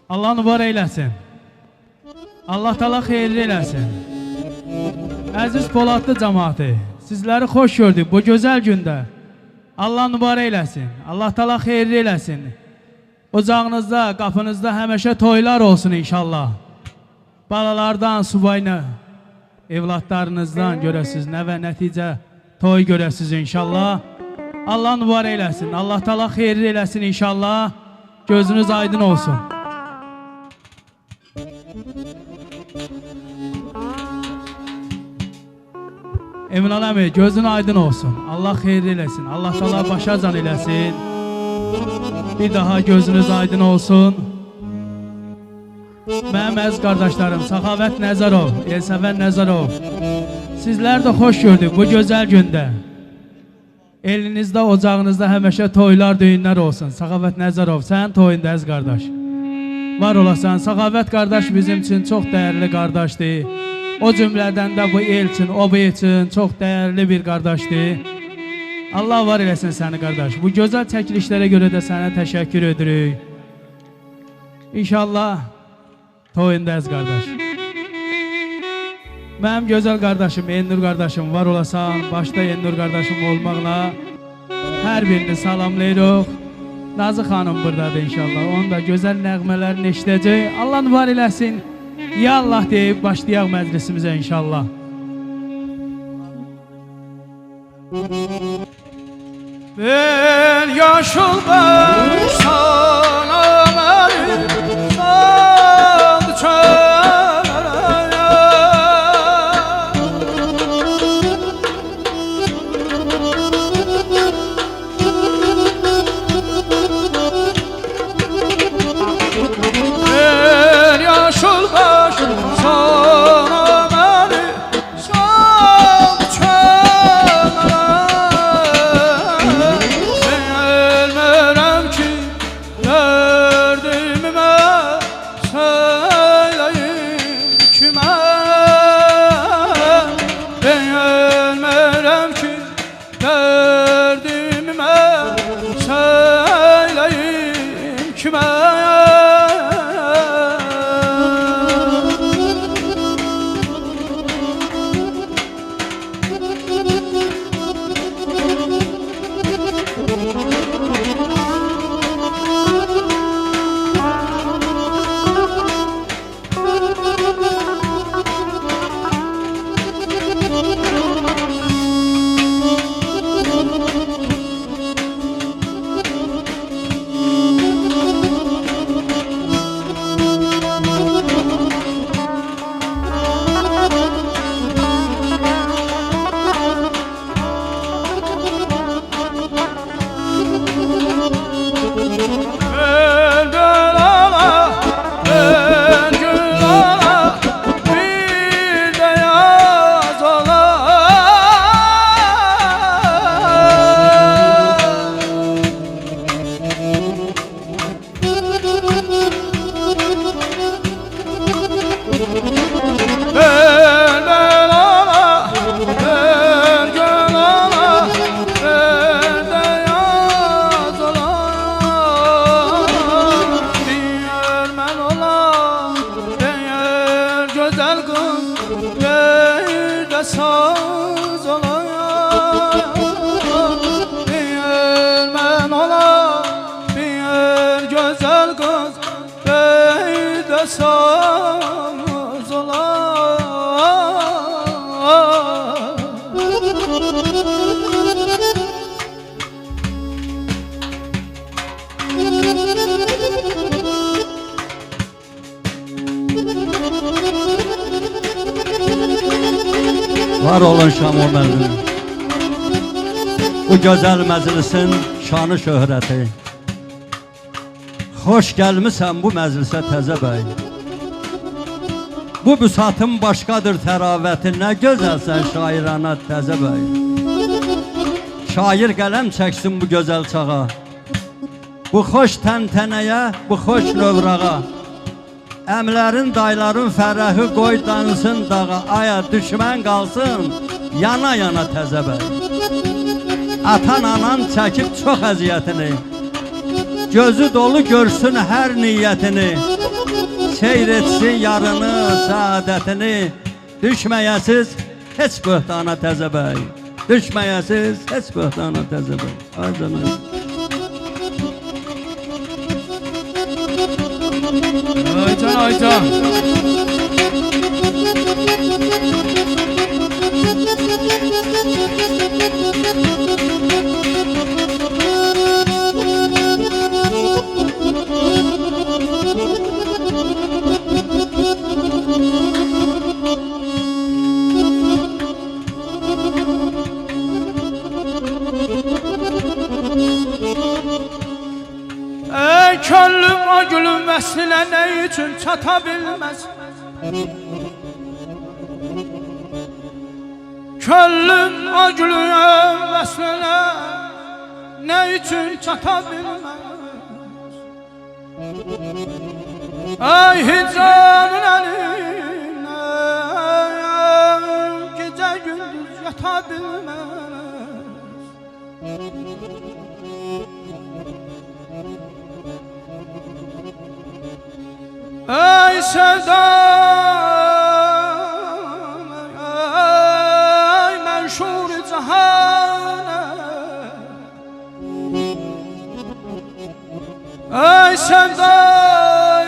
Allah mübarək eləsin. Allah təala xeyirli eləsin. Əziz Poladlı cəmaatı, sizləri xoş gördük bu gözəl gündə. Allah mübarək eləsin. Allah təala xeyirli eləsin. Ocağınızda, qapınızda həmişə toylar olsun inşallah. Balalardan, subayına, evlatlarınızdan görəsiz, nəvə nəticə toy görəsiz inşallah. Allah mübarək eləsin. Allah təala xeyirli eləsin inşallah. Gözünüz aydın olsun. Emin Aləmi, gözün aydın olsun. Allah xeyirli eləsin. Allah təala başacan eləsin. Bir daha gözünüz aydın olsun. Mənim əziz qardaşlarım, Səxavət Nəzərov, Elsəvər Nəzərov, sizlər də xoş gördük bu gözəl gündə. Elinizdə, ocağınızda həmişə toylar, düyünlər olsun. Səxavət Nəzərov, sənin toyunda əziz qardaş. Var olasan, Səxavət qardaş bizim üçün çox dəyərli qardaşdır. O cümlədən də bu el üçün, o bu üçün çox dəyərli bir qardaşdır. Allah var eləsin səni qardaş. Bu gözəl çəkilişlərə görə də sənə təşəkkür edirik. İnşallah toyunda əziz qardaş. Mənim gözəl qardaşım, Elnur qardaşım var olasan, başda Elnur qardaşım olmaqla hər birini salamlayırıq. Nazı xanım buradadır inşallah. Onun da gözəl nəğmələrini eşidəcək. Allah var eləsin. Ya Allah deyib başlayaq məclisimizə inşallah. Bir yaşıl ben sana məni saldı çölərə. Bir yaşıl baş sana məni saldı çölərə. Bilmirəm ki dərdimi mən söyləyim kimə. Bilmirəm ki dərdimi mən söyləyim kimə. Saz olayım, bir mən olam, bir gözəl qız, bir də saz olayım. Var olun Şamo məclisi. Bu gözəl məclisin şanı şöhrəti. Xoş gəlmisən bu məclisə təzə bəy. Bu büsatın başqadır təravəti. Nə gözəlsən şairana təzə bəy. Şair qələm çəksin bu gözəl çağa. Bu xoş təntənəyə, bu xoş növrağa. Əmlərin, dayların fərəhi qoy dansın dağa. Aya düşmən qalsın, yana yana təzə bəy. Atan anan çəkib çox əziyyətini, gözü dolu görsün hər niyyətini. seyretsin yarını, saadətini. Düşməyəsiz heç böhtana Təzə bəy. Düşməyəsiz heç böhtana Təzə bəy. Ay canım. Aycan, Aycan. Ey könlüm o gülüm vəslinə nə üçün çata bilməz? Könlüm o gülüm vəslinə nə üçün çata bilməz? Ey hicranın əlinə gecə gündüz yata bilməz. Ey sevdam, ey menşur cihane, ey sevdam,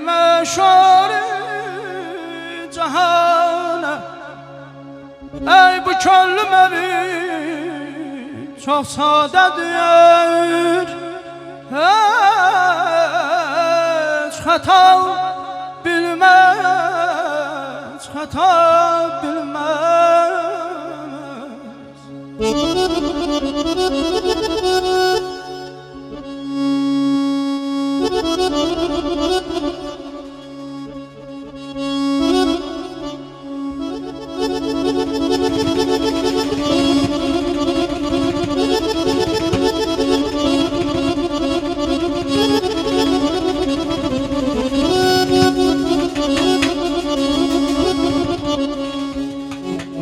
menşur cihane, ey bu könlüm evi çok sadedir. Xəta bilməz, xəta bilməz.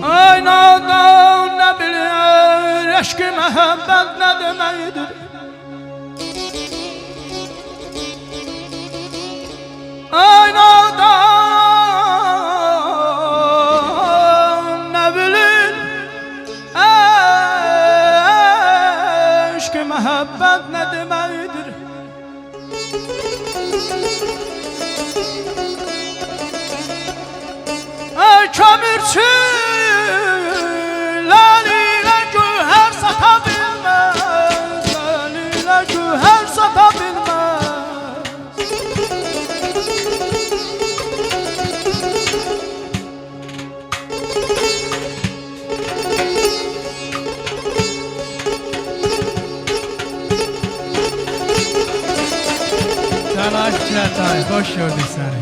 Ay nadan nə bilir, eşq-i məhəbbət nə deməkdir? Ay nadan nə bilir, eşq-i məhəbbət nə deməkdir? Ey kömürçü, lalilə güher sata bilməz, lalilə güher sata bilməz. Təlaş Çətay, xoş gördük səni.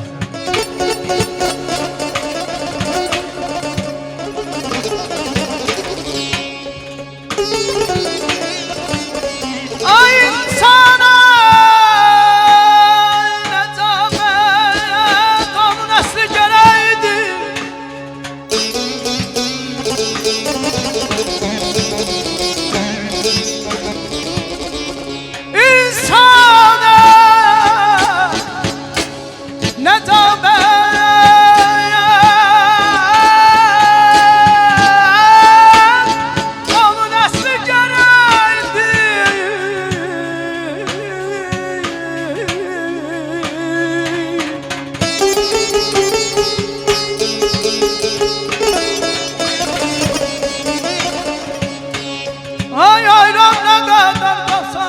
Ay ayran ne kadar kalsa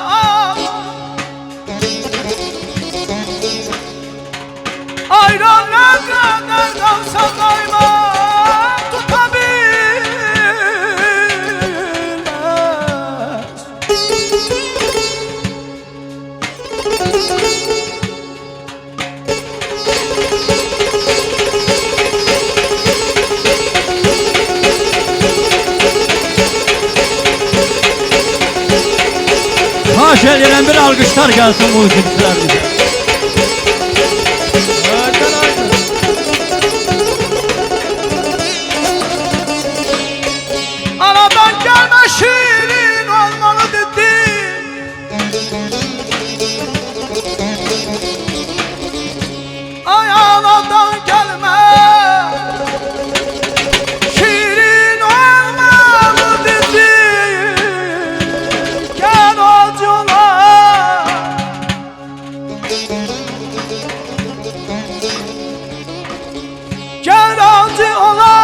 ayran ne kadar kalsa kayma tutabilmez. Xahiş edirəm bir alqışlar gəlsin musiqiçilərimizə. Anadan gelme şirin olmalı dedi. Gel razı ola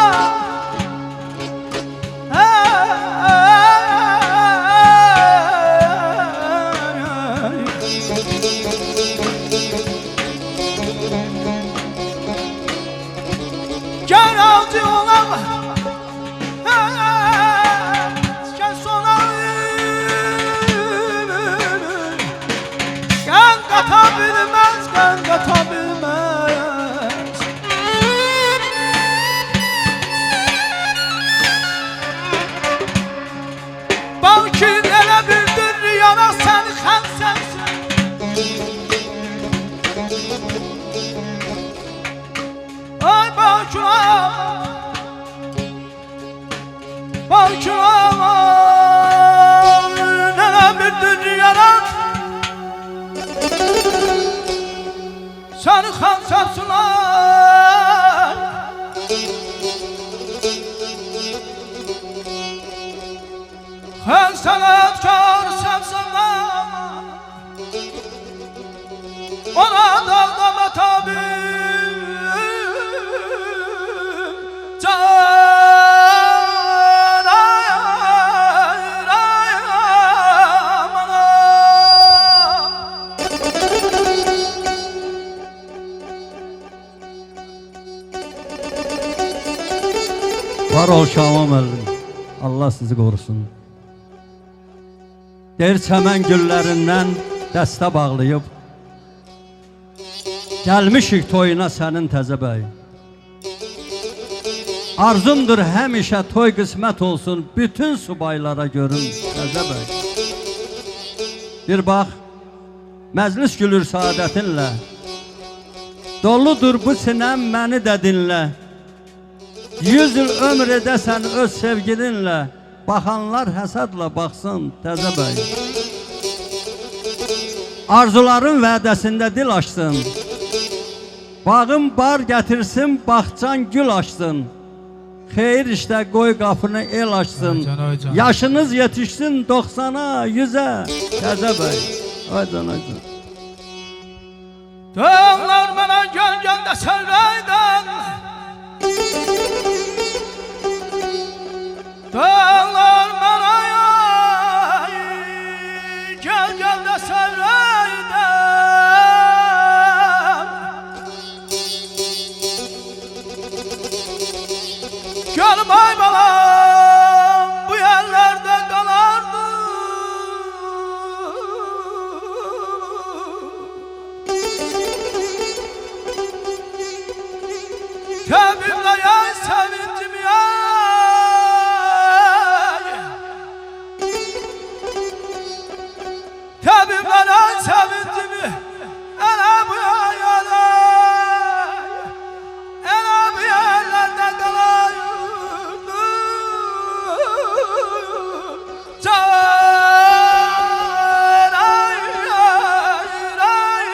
gel razı ola gel sona kan katabilmez, kan katabilmez. Balkin elə bildir rüyana sən xənsənsin. Ay balkin balkin elə bildir rüyana sən xənsənsin. Hän sanatkar sevsana ona dağlama tabi can Var ol Şam'a müəllim. Allah sizi qorusun. Der çəmən güllərindən dəstə bağlayıb gəlmişik toyuna sənin təzə bəy. Arzumdur həmişə toy qismət olsun bütün subaylara görün təzə bəy. Bir bax, məclis gülür saadətinlə, doludur bu sinəm məni də dinlə. 100 il ömr edəsən öz sevgilinlə, baxanlar həsədlə baxsın təzə bəy. Arzuların vədəsində dil açsın, bağın bar gətirsin, baxcan gül açsın. Xeyir işdə qoy qapını el açsın, yaşınız yetişsin 90'a 100'ə təzə bəy. Aycan, aycan. Dağlar mənə gölgəndə sərrəydən, dağlar mənə gölgəndə sərrəydən. Gölüm ay balam bu yerlərdə qalardı. Təbimlə yay sevincim yay, təbimlə yay sevincimi elə bu yay alay, elə bu yerlərdə qalaydı can ay ay ay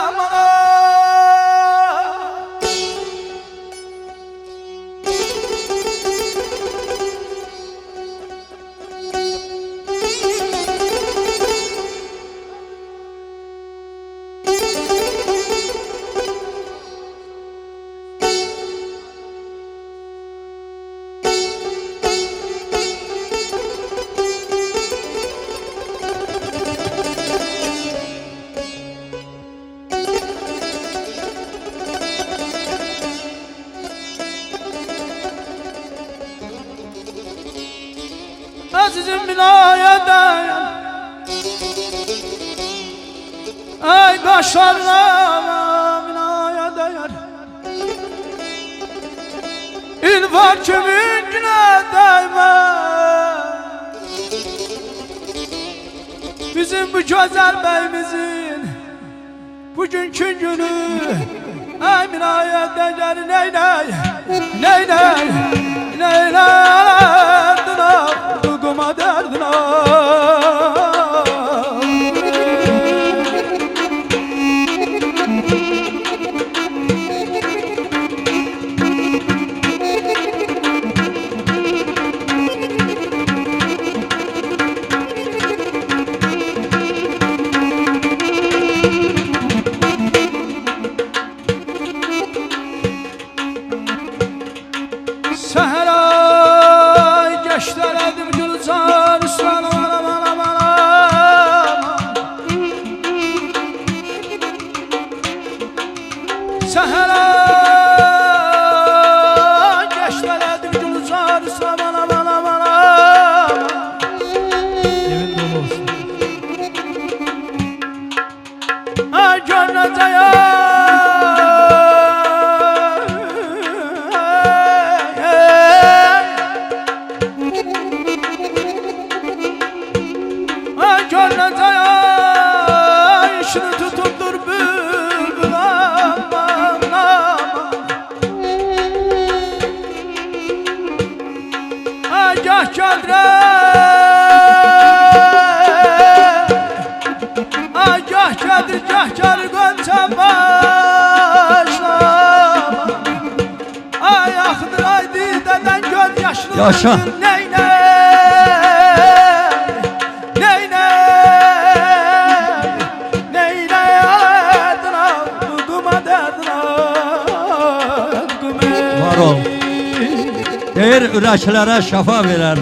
aman. Azizim vilayetden, ay başlarına vilayet değer. İl var kimin güne değmez. Bizim bu güzel beyimizin bugünkü günü, ay vilayet değer. Ney ney, ney ney, ney ney duguma derdina. Səhərə Geçdələdim gülüzar Sabana bana bana Evin dolu olsun Ay gönləcəyə Ay gönləcəyə İşini tutumdur bülbül aman aman Ay gah gəldirəm Ay gah gəldir gah gəlir qönçəm başlama Ay axıdır ay didədən göl yaşlı Yaşa. Neynə Var ol. Deyir ürəklərə şəfa verər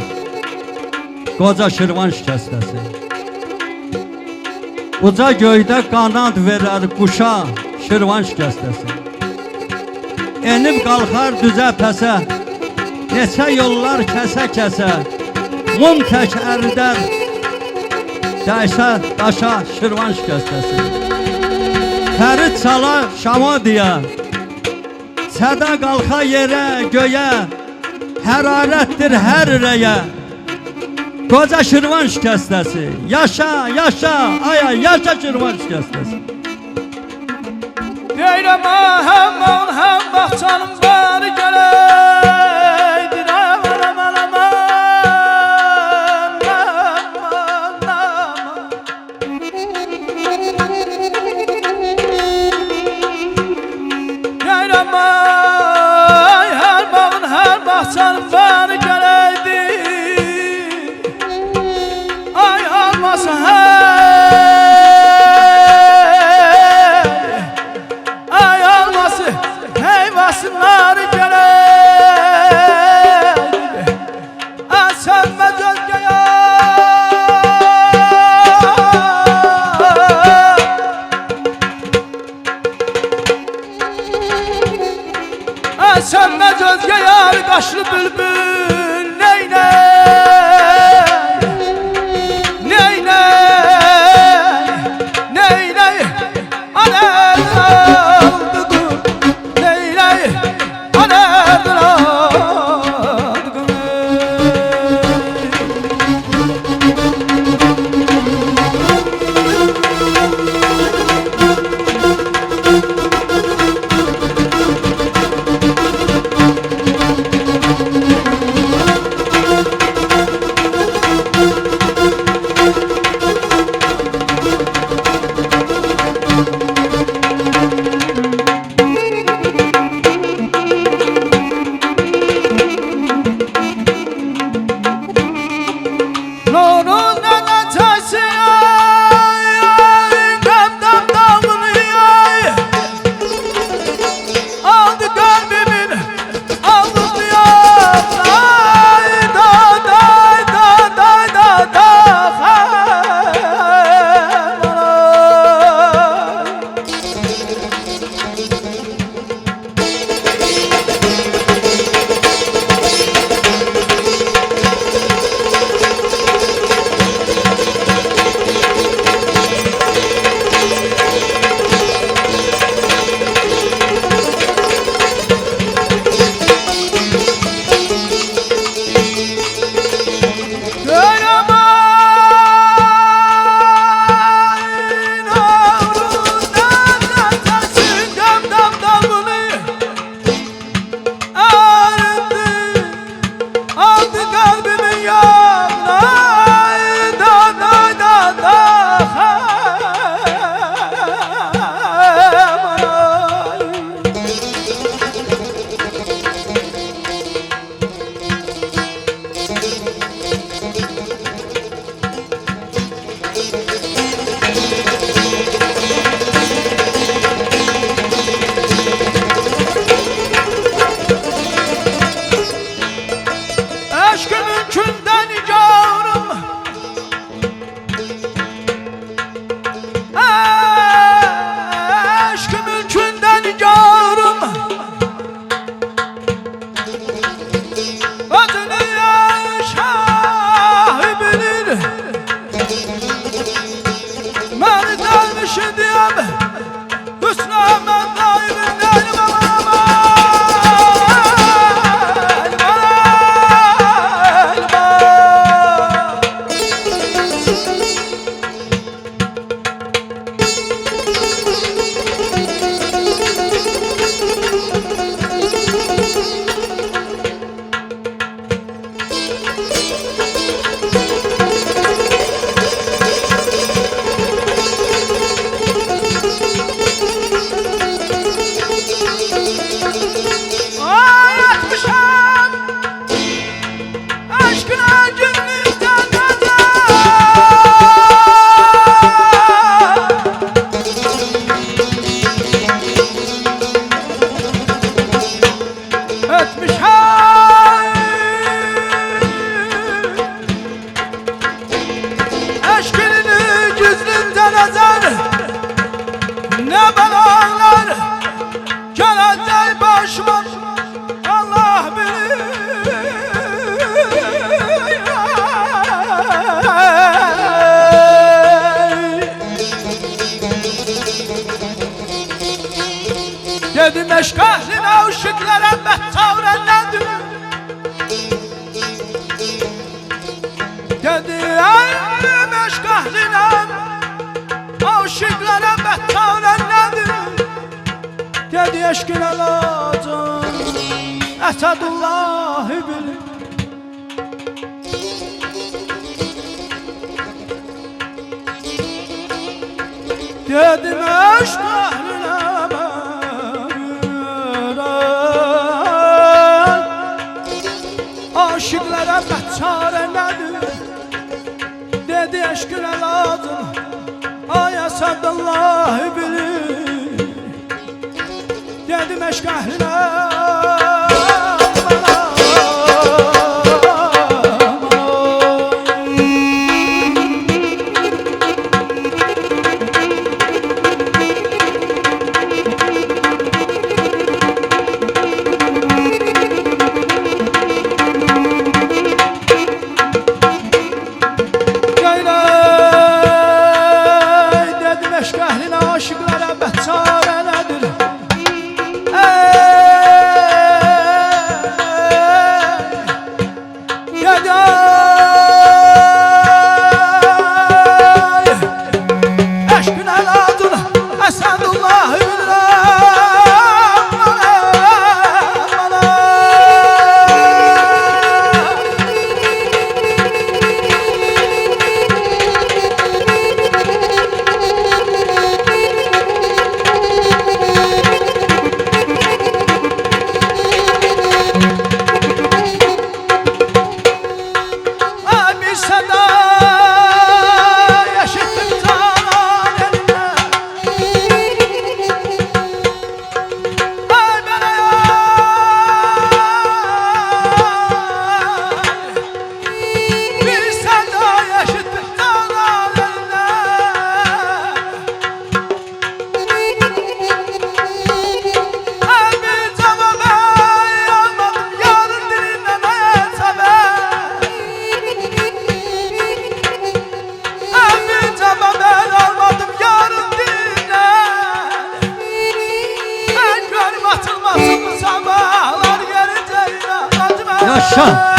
Qoca Şirvan şikəstəsi Uca göydə qanad verər quşa Şirvan şikəstəsi Enib qalxar düzə pəsə Neçə yollar kəsə-kəsə Mum tək ərdər Dəysə daşa Şirvan şikəstəsi Fərid çala şama deyə Səda qalxa yerə, göyə Hərarətdir hər ürəyə Qoca Şirvan şikəstəsi Yaşa, yaşa, aya, yaşa Şirvan şikəstəsi Deyirəm həm mal, həm baxçanım var gələydir Aman, aman, aman Aman, aman Deyirəm hər bağın, hər baxçanım var gələydir Ay alması Ay alması heyvasınlar gələydir Ay sönmə gölgəyə Ay sönmə gölgəyə qaşlı bülbül neynə Dedim eşk əhlinə uşaqlara bəttəvrənlədir. Dedim eşk əhlinə uşaqlara bəttəvrənlədir. Dedi eşkin alacım Əsədullahi bilir. Dedim eşk əhlinə aşıqlara bəçarə nədir? Dedi eşkin alacım ay Əsədullahi bilir. Dedim eşk əhlinə aşıqlara bəçarə nədir? Eşkin əladın Əsədullahi yaşa.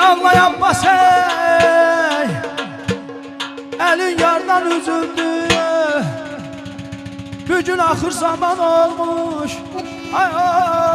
ağlay Abbas ey, elin yardan üzüldü. Bugün axır zaman olmuş. Ay, ay, ay.